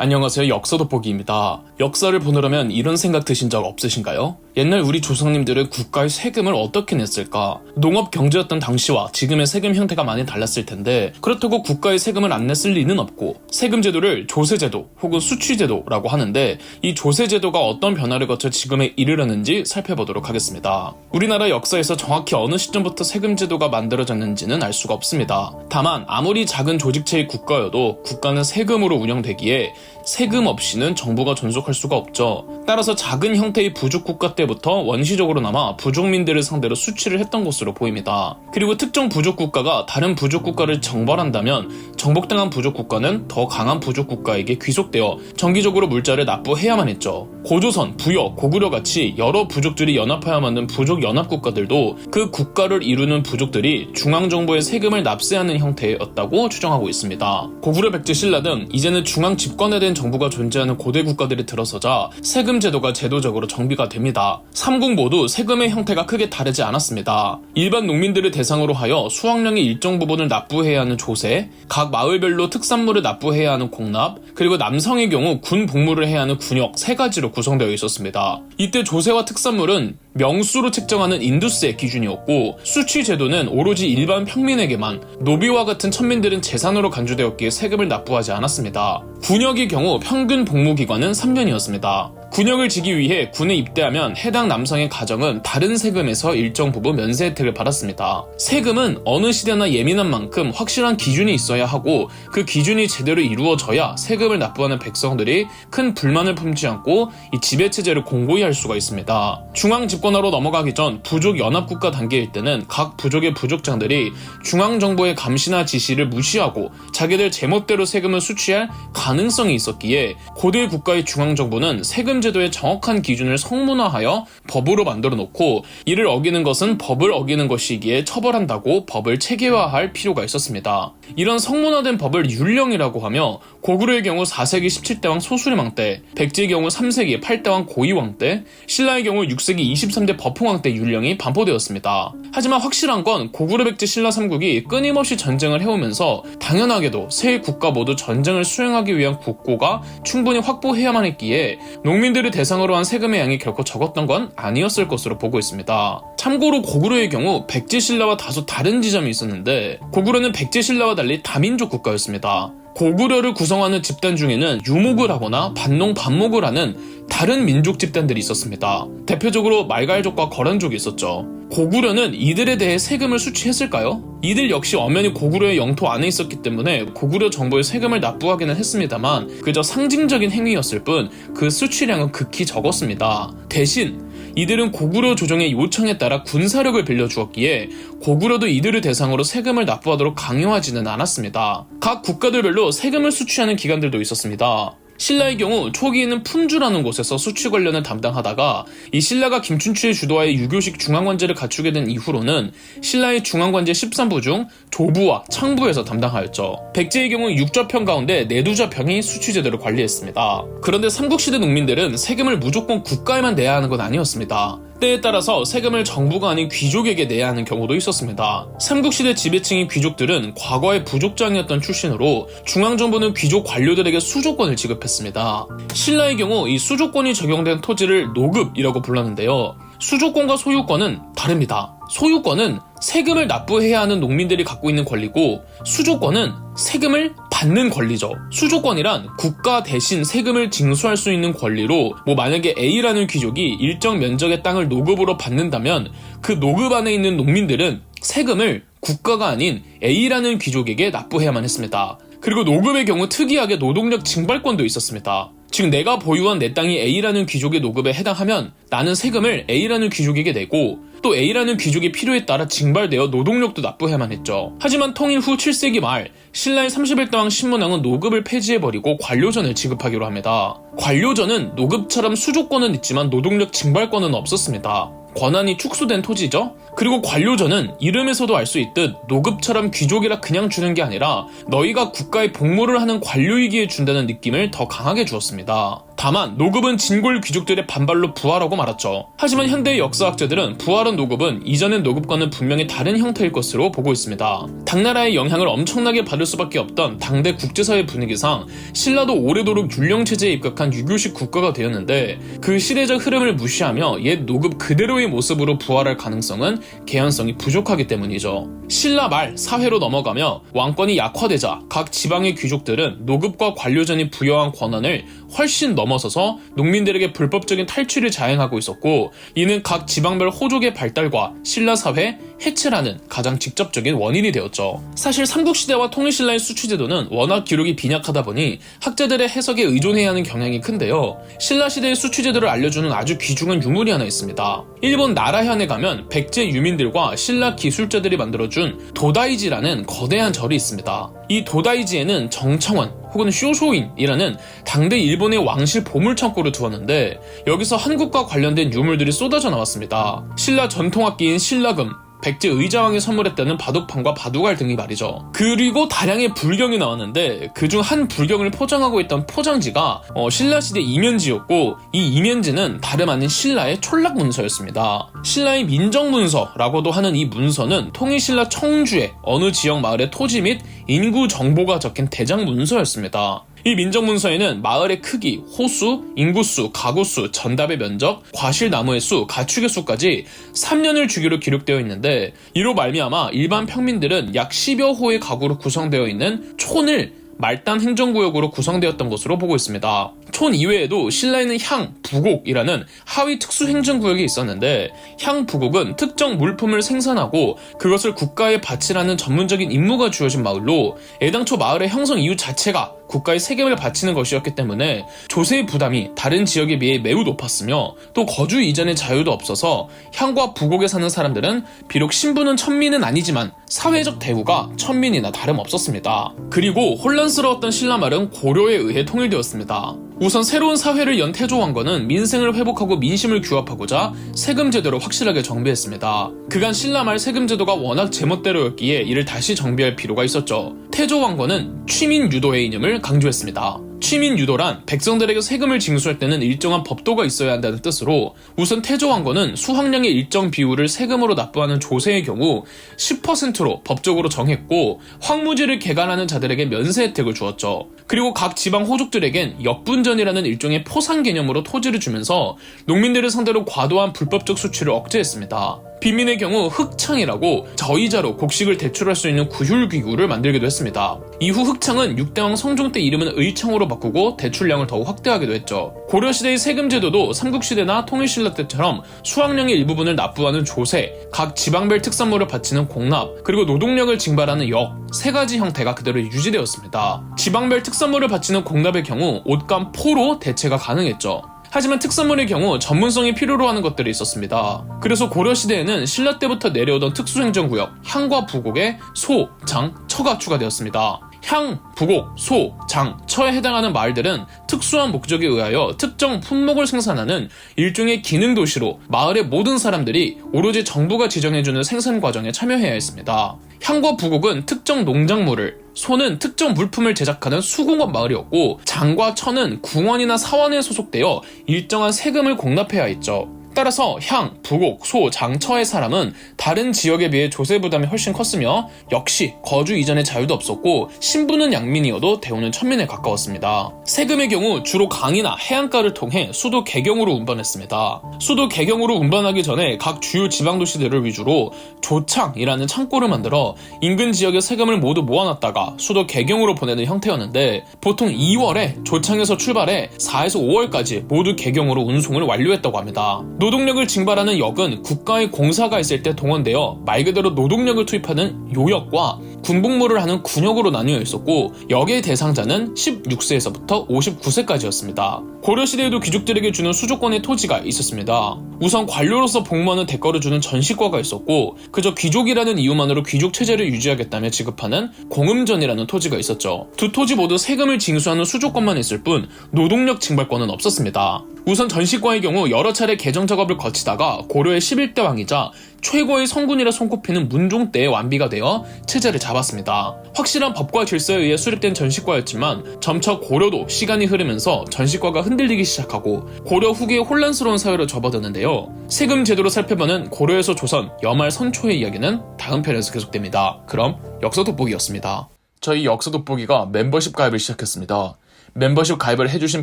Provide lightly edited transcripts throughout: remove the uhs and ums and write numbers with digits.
안녕하세요. 역사 돋보기입니다. 역사를 보느라면 이런 생각 드신 적 없으신가요? 옛날 우리 조상님들은 국가의 세금을 어떻게 냈을까? 농업 경제였던 당시와 지금의 세금 형태가 많이 달랐을 텐데 그렇다고 국가의 세금을 안 냈을 리는 없고 세금 제도를 조세제도 혹은 수취제도라고 하는데 이 조세제도가 어떤 변화를 거쳐 지금에 이르렀는지 살펴보도록 하겠습니다. 우리나라 역사에서 정확히 어느 시점부터 세금 제도가 만들어졌는지는 알 수가 없습니다. 다만 아무리 작은 조직체의 국가여도 국가는 세금으로 운영되기에 세금 없이는 정부가 존속할 수가 없죠. 따라서 작은 형태의 부족국가 때부터 원시적으로나마 부족민들을 상대로 수취를 했던 것으로 보입니다. 그리고 특정 부족국가가 다른 부족국가를 정벌한다면 정복당한 부족국가는 더 강한 부족국가에게 귀속되어 정기적으로 물자를 납부해야만 했죠. 고조선, 부여, 고구려같이 여러 부족들이 연합하여 만든 부족연합국가들도 그 국가를 이루는 부족들이 중앙정부의 세금을 납세하는 형태였다고 추정하고 있습니다. 고구려, 백제, 신라 등 이제는 중앙 집권에 대한 정부가 존재하는 고대 국가들이 들어서자 세금 제도가 제도적으로 정비가 됩니다. 삼국 모두 세금의 형태가 크게 다르지 않았습니다. 일반 농민들을 대상으로 하여 수확량의 일정 부분을 납부해야 하는 조세, 각 마을별로 특산물을 납부해야 하는 공납, 그리고 남성의 경우 군 복무를 해야 하는 군역 세 가지로 구성되어 있었습니다. 이때 조세와 특산물은 명수로 책정하는 인두세 기준이었고 수취 제도는 오로지 일반 평민에게만, 노비와 같은 천민들은 재산으로 간주되었기에 세금을 납부하지 않았습니다. 군역의 경우 평균 복무 기간은 3년이었습니다. 군역을 지기 위해 군에 입대하면 해당 남성의 가정은 다른 세금에서 일정 부분 면세 혜택을 받았습니다. 세금은 어느 시대나 예민한 만큼 확실한 기준이 있어야 하고 그 기준이 제대로 이루어져야 세금을 납부하는 백성들이 큰 불만을 품지 않고 이 지배체제를 공고히 할 수가 있습니다. 중앙 집권화로 넘어가기 전 부족 연합국가 단계일 때는 각 부족의 부족장들이 중앙정부의 감시나 지시를 무시하고 자기들 제멋대로 세금을 수취할 가능성이 있었기에 고대 국가의 중앙정부는 세금 제도의 정확한 기준을 성문화하여 법으로 만들어 놓고 이를 어기는 것은 법을 어기는 것이기에 처벌한다고 법을 체계화할 필요가 있었습니다. 이런 성문화된 법을 율령이라고 하며 고구려의 경우 4세기 17대왕 소수림왕 때, 백제의 경우 3세기 8대왕 고이왕 때, 신라의 경우 6세기 23대 법흥왕 때 율령이 반포되었습니다. 하지만 확실한 건 고구려, 백제, 신라 삼국이 끊임없이 전쟁을 해오면서 당연하게도 세 국가 모두 전쟁을 수행하기 위한 국고가 충분히 확보해야만 했기에 농민들을 대상으로 한 세금의 양이 결코 적었던 건 아니었을 것으로 보고 있습니다. 참고로 고구려의 경우 백제, 신라와 다소 다른 지점이 있었는데 고구려는 백제, 신라와 달리 다민족 국가였습니다. 고구려를 구성하는 집단 중에는 유목을 하거나 반농, 반목을 하는 다른 민족 집단들이 있었습니다. 대표적으로 말갈족과 거란족이 있었죠. 고구려는 이들에 대해 세금을 수취했을까요? 이들 역시 엄연히 고구려의 영토 안에 있었기 때문에 고구려 정부에 세금을 납부하기는 했습니다만 그저 상징적인 행위였을 뿐 그 수취량은 극히 적었습니다. 대신 이들은 고구려 조정의 요청에 따라 군사력을 빌려주었기에 고구려도 이들을 대상으로 세금을 납부하도록 강요하지는 않았습니다. 각 국가들별로 세금을 수취하는 기관들도 있었습니다. 신라의 경우 초기에는 품주라는 곳에서 수취 관련을 담당하다가 이 신라가 김춘추의 주도하에 유교식 중앙관제를 갖추게 된 이후로는 신라의 중앙관제 13부 중 조부와 창부에서 담당하였죠. 백제의 경우 6좌평 가운데 내두좌평이 수취 제도를 관리했습니다. 그런데 삼국시대 농민들은 세금을 무조건 국가에만 내야 하는 건 아니었습니다. 때에 따라서 세금을 정부가 아닌 귀족에게 내야 하는 경우도 있었습니다. 삼국시대 지배층인 귀족들은 과거의 부족장이었던 출신으로 중앙정부는 귀족 관료들에게 수조권을 지급했습니다. 신라의 경우 이 수조권이 적용된 토지를 노급이라고 불렀는데요. 수조권과 소유권은 다릅니다. 소유권은 세금을 납부해야 하는 농민들이 갖고 있는 권리고 수조권은 세금을 받는 권리죠. 수조권이란 국가 대신 세금을 징수할 수 있는 권리로 만약에 A라는 귀족이 일정 면적의 땅을 노급으로 받는다면 그 노급 안에 있는 농민들은 세금을 국가가 아닌 A라는 귀족에게 납부해야만 했습니다. 그리고 노급의 경우 특이하게 노동력 징발권도 있었습니다. 즉 내가 보유한 내 땅이 A라는 귀족의 노급에 해당하면 나는 세금을 A라는 귀족에게 내고 또 A라는 귀족의 필요에 따라 징발되어 노동력도 납부해야만 했죠. 하지만 통일 후 7세기 말 신라의 31대왕 신문왕은 노급을 폐지해버리고 관료전을 지급하기로 합니다. 관료전은 노급처럼 수조권은 있지만 노동력 징발권은 없었습니다. 권한이 축소된 토지죠. 그리고 관료전은 이름에서도 알 수 있듯 노급처럼 귀족이라 그냥 주는 게 아니라 너희가 국가에 복무를 하는 관료이기에 준다는 느낌을 더 강하게 주었습니다. 다만 노급은 진골 귀족들의 반발로 부활하고 말았죠. 하지만 현대의 역사학자들은 부활한 노급은 이전의 노급과는 분명히 다른 형태일 것으로 보고 있습니다. 당나라의 영향을 엄청나게 받을 수밖에 없던 당대 국제사회 분위기상 신라도 오래도록 율령체제에 입각한 유교식 국가가 되었는데 그 시대적 흐름을 무시하며 옛 노급 그대로의 모습으로 부활할 가능성은 개연성이 부족하기 때문이죠. 신라 말 사회로 넘어가며 왕권이 약화되자 각 지방의 귀족들은 노급과 관료전이 부여한 권한을 훨씬 넘어서서 농민들에게 불법적인 탈취를 자행하고 있었고, 이는 각 지방별 호족의 발달과 신라 사회 해체라는 가장 직접적인 원인이 되었죠. 사실 삼국시대와 통일신라의 수취제도는 워낙 기록이 빈약하다 보니 학자들의 해석에 의존해야 하는 경향이 큰데요. 신라시대의 수취제도를 알려주는 아주 귀중한 유물이 하나 있습니다. 일본 나라현에 가면 백제 유민들과 신라 기술자들이 만들어준 도다이지라는 거대한 절이 있습니다. 이 도다이지에는 정청원 혹은 쇼쇼인이라는 당대 일본의 왕실 보물창고를 두었는데 여기서 한국과 관련된 유물들이 쏟아져 나왔습니다. 신라 전통악기인 신라금, 백제 의자왕이 선물했다는 바둑판과 바둑알 등이 말이죠. 그리고 다량의 불경이 나왔는데 그중 한 불경을 포장하고 있던 포장지가 신라시대 이면지였고, 이 이면지는 다름 아닌 신라의 촌락문서였습니다. 신라의 민정문서라고도 하는 이 문서는 통일신라 청주의 어느 지역 마을의 토지 및 인구 정보가 적힌 대장 문서였습니다. 이 민정문서에는 마을의 크기, 호수, 인구수, 가구수, 전답의 면적, 과실나무의 수, 가축의 수까지 3년을 주기로 기록되어 있는데, 이로 말미암아 일반 평민들은 약 10여 호의 가구로 구성되어 있는 촌을 말단 행정구역으로 구성되었던 것으로 보고 있습니다. 촌 이외에도 신라에는 향, 부곡이라는 하위 특수행정구역이 있었는데, 향, 부곡은 특정 물품을 생산하고 그것을 국가에 바치라는 전문적인 임무가 주어진 마을로, 애당초 마을의 형성 이유 자체가 국가에 세금을 바치는 것이었기 때문에 조세의 부담이 다른 지역에 비해 매우 높았으며, 또 거주 이전의 자유도 없어서 향과 부곡에 사는 사람들은 비록 신분은 천민은 아니지만 사회적 대우가 천민이나 다름없었습니다. 그리고 혼란스러웠던 신라말은 고려에 의해 통일되었습니다. 우선 새로운 사회를 연 태조왕건은 민생을 회복하고 민심을 규합하고자 세금 제도를 확실하게 정비했습니다. 그간 신라말 세금 제도가 워낙 제멋대로였기에 이를 다시 정비할 필요가 있었죠. 태조왕건은 취민유도의 이념을 강조했습니다. 취민유도란 백성들에게 세금을 징수할 때는 일정한 법도가 있어야 한다는 뜻으로, 우선 태조왕건은 수확량의 일정 비율을 세금으로 납부하는 조세의 경우 10%로 법적으로 정했고, 황무지를 개간하는 자들에게 면세 혜택을 주었죠. 그리고 각 지방 호족들에겐 역분전이라는 일종의 포상 개념으로 토지를 주면서 농민들을 상대로 과도한 불법적 수취를 억제했습니다. 빈민의 경우 흑창이라고 저이자로 곡식을 대출할 수 있는 구휼기구를 만들기도 했습니다. 이후 흑창은 6대왕 성종 때 이름은 의창으로 바꾸고 대출량을 더욱 확대하기도 했죠. 고려시대의 세금제도도 삼국시대나 통일신라 때처럼 수확량의 일부분을 납부하는 조세, 각 지방별 특산물을 바치는 공납, 그리고 노동력을 징발하는 역, 세 가지 형태가 그대로 유지되었습니다. 지방별 특산물을 바치는 공납의 경우 옷감 포로 대체가 가능했죠. 하지만 특산물의 경우 전문성이 필요로 하는 것들이 있었습니다. 그래서 고려시대에는 신라 때부터 내려오던 특수행정구역 향과 부곡에 소, 장, 처가 추가되었습니다. 향, 부곡, 소, 장, 처에 해당하는 마을들은 특수한 목적에 의하여 특정 품목을 생산하는 일종의 기능도시로 마을의 모든 사람들이 오로지 정부가 지정해주는 생산 과정에 참여해야 했습니다. 향과 부곡은 특정 농작물을, 소는 특정 물품을 제작하는 수공업 마을이었고, 장과 처는 궁원이나 사원에 소속되어 일정한 세금을 공납해야 했죠. 따라서 향, 부곡, 소, 장, 처의 사람은 다른 지역에 비해 조세 부담이 훨씬 컸으며 역시 거주 이전의 자유도 없었고 신분은 양민이어도 대우는 천민에 가까웠습니다. 세금의 경우 주로 강이나 해안가를 통해 수도 개경으로 운반했습니다. 수도 개경으로 운반하기 전에 각 주요 지방도시들을 위주로 조창이라는 창고를 만들어 인근 지역의 세금을 모두 모아놨다가 수도 개경으로 보내는 형태였는데, 보통 2월에 조창에서 출발해 4에서 5월까지 모두 개경으로 운송을 완료했다고 합니다. 노동력을 징발하는 역은 국가의 공사가 있을 때 동원되어 말 그대로 노동력을 투입하는 요역과 군복무를 하는 군역으로 나뉘어 있었고, 역의 대상자는 16세에서부터 59세까지였습니다. 고려시대에도 귀족들에게 주는 수조권의 토지가 있었습니다. 우선 관료로서 복무하는 대가를 주는 전시과가 있었고, 그저 귀족이라는 이유만으로 귀족 체제를 유지하겠다며 지급하는 공음전이라는 토지가 있었죠. 두 토지 모두 세금을 징수하는 수조권만 있을 뿐 노동력 징발권은 없었습니다. 우선 전시과의 경우 여러 차례 개정 작업을 거치다가 고려의 11대 왕이자 최고의 성군이라 손꼽히는 문종 때에 완비가 되어 체제를 잡았습니다. 확실한 법과 질서에 의해 수립된 전시과였지만 점차 고려도 시간이 흐르면서 전시과가 흔들리기 시작하고 고려 후기의 혼란스러운 사회로 접어드는데요. 세금 제도로 살펴보는 고려에서 조선, 여말 선초의 이야기는 다음 편에서 계속됩니다. 그럼 역사 돋보기였습니다. 저희 역사 돋보기가 멤버십 가입을 시작했습니다. 멤버십 가입을 해주신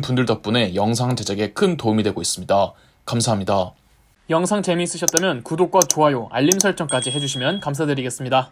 분들 덕분에 영상 제작에 큰 도움이 되고 있습니다. 감사합니다. 영상 재미있으셨다면 구독과 좋아요, 알림 설정까지 해주시면 감사드리겠습니다.